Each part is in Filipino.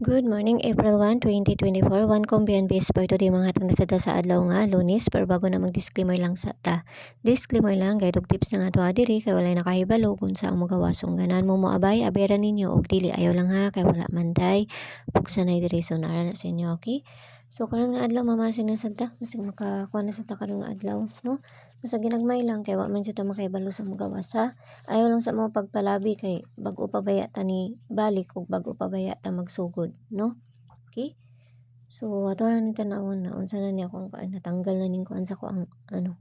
Good morning, April 1, 2024. One kombiyan base for today mga hatang nasada sa adlaw nga Lunes. Pero bago na mag-disclaimer lang sa ta. Disclaimer lang, guide og tips na nga to adiri kay walay nakahibalo kung sa mo gawasong ganan mo moabay abera ninyo og dili ayaw lang ha kay wala manday pugsa na diri so nara na sa inyo, okay? So karon nga adlaw mamasin na sadta, masig makakuha na sa ta karon nga adlaw, no? Basta ginagmay lang kay wa man jud ta makahibalo sa mo gawas ha. Ayaw lang sa mga pagpalabi kay bag-o pa baya ta ni balik ug bag-o pa baya ta magsugod, no? Okay? So ato na ni tanawon na unsa na ni akong natanggal na ning kuan sa ko ang ano.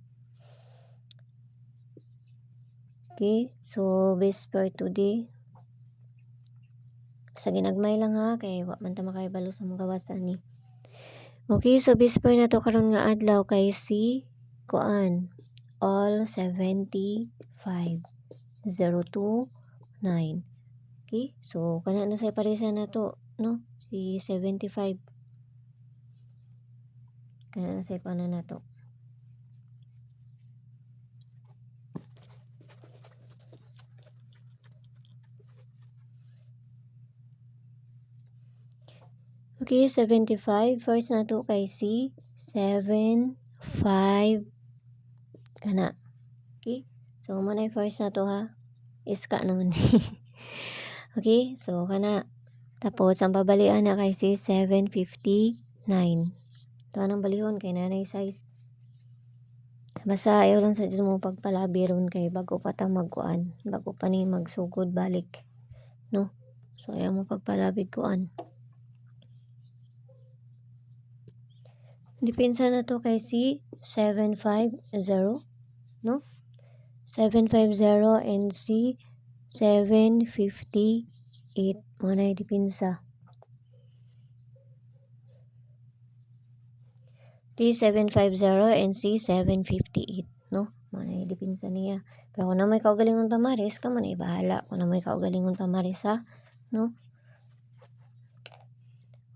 Okay? So base for today sa ginagmay lang ha kay wa man ta makahibalo sa mga gawas ani. Okay, so base for na to karon nga adlaw kay si kuan all 75 029. Okay? So kana na say parisa na to, no? Si 75. Kana na say pana na to. Okay, 75. First na to kay si 75 kana. Okay? So mo na first na to ha. Iska naman. Okay? So kana. Tapos ang babalian na kay si 759. Ito anong balihon kay nanay size. Basta ayaw lang sa dyan mo pagpalabi ron kay bago pa ta magkuan. Bago pa ni magsugod balik. No? So ayaw mo pagpalabi kuan. Depensa na to kay si 750. No? 750 and si 758. Muna yung depensa. T750 and C758, no? Muna yung depensa niya. Pero kung na may kaugalingon tamaris, ka man ibahala. Kung na may kaugalingon tamaris, ha? No?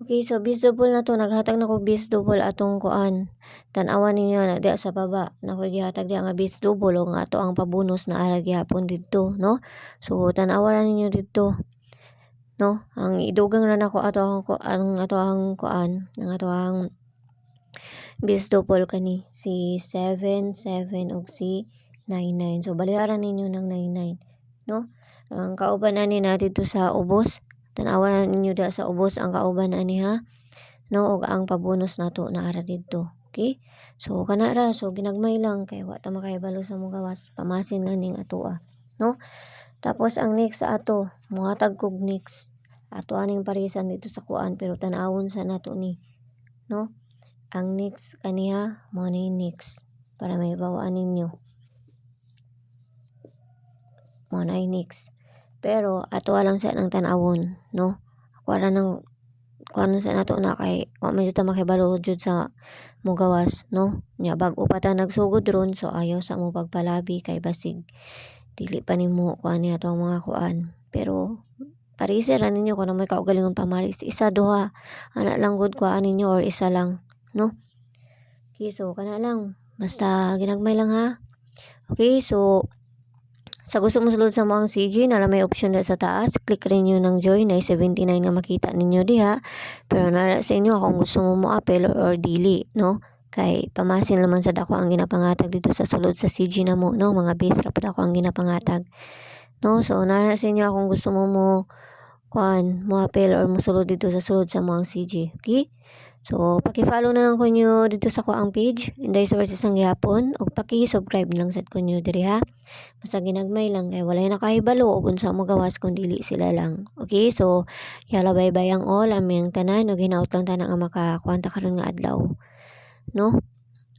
Okay, so bis double na to. Naghatag na ko bis double atong kuan. Tanawan ninyo na diya sa baba. Nakoy gihatag diya nga bis double o nga ato ang pabonus na ara gihapon didto, no? So tanawan ninyo didto. No? Ang idugang ra nako ato ang kuan, ang ato ang bis double kani si 77 ug si 99. So baliharan ninyo ng 99, no? Ang kauban ani na dito sa ubos. Tanawan ninyo da sa ubos ang kauban ani ha. No, og ang pabonus nato na ara didto. Okay? So kana ra, so ginagmay lang kay wa ta makahibalo sa mo gawas. Pamasin nga ning atoa, no? Tapos ang next sa ato, muhatag kog next. Ato aning parisan dito sa kuan pero tanawon sa nato ni, no? Ang next kaniya mo ni next para may bawaan ninyo. Mo na next. Pero ato lang sa nang tanawon, no? Ako ra nang kuan sa nato na kay wa man jud ta makibalo jud sa mo gawas, no? Nya bag-o pa ta nagsugod ron so ayaw sa mo pagpalabi kay basig dili pa nimo kuan ni ato ang mga kuan. Pero pareser ra ninyo kung may kaugalingon pamaris. Isa duha ana lang gud kuan ninyo or isa lang, no? Okay, so kana lang. Basta ginagmay lang ha. Okay, so sa gusto mo sulod sa mga CG, nara may option na sa taas. Click rin nyo ng join. Na 79 nga makita ninyo diha. Pero nara sa inyo kung gusto mo mo-appel or dili, no? Kay pamasin naman sa dako ang ginapangatag dito sa sulod sa CG na mo, no? Mga base ra pud ako ang ginapangatag. No? So nara sa inyo kung gusto mo mo-appel or mosulod dito sa sulod sa mga CG. Okay? So, paki-follow na lang ko nyo dito sa kuang page, Inday Sources ang gihapon, o paki-subscribe lang sad ko nyo diri ha. Basta ginagmay lang kay walay nakahibalo o unsa mo gawas kung dili sila lang. Okay, so yala bye-bye ang all, aming tanan, o hinaut lang tanan nga makakuanta karon nga adlaw. No?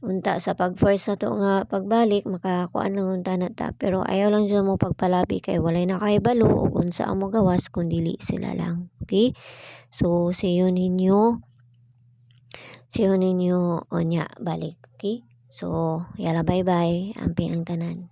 Unta sa pag-first na to nga pagbalik, makakuan lang unta na ta. Pero ayaw lang dyan mo pagpalabi kay walay nakahibalo o unsa mo gawas kung dili sila lang. Okay? So, see you ninyo onya balik. Okay? So, yala bye-bye. Amping ang tanan.